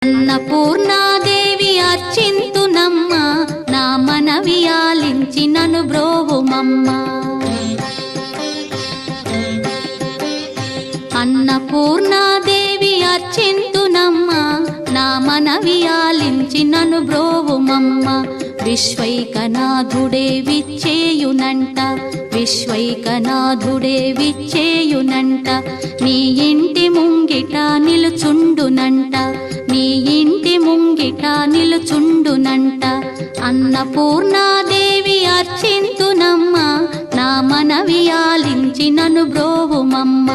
అన్నపూర్ణాదేవి అర్చింతునమ్మ, నా మనవి ఆలించి నను బ్రోవుమమ్మ. అన్నపూర్ణాదేవి అర్చింతునమ్మ, నా మనవి ఆలించి నను బ్రోవుమమ్మ. విశ్వైకనాథుడే విచ్చేయునంట, విశ్వైకనాథుడే విచ్చేయునంట. నీ ఇంటి ముంగిట నిలుచుండునంట, నీ ఇంటి ముంగిట నిలుచుండునంట. అన్నపూర్ణాదేవి అర్చింతునమ్మ, నా మనవి ఆలించి నను బ్రోవుమమ్మ.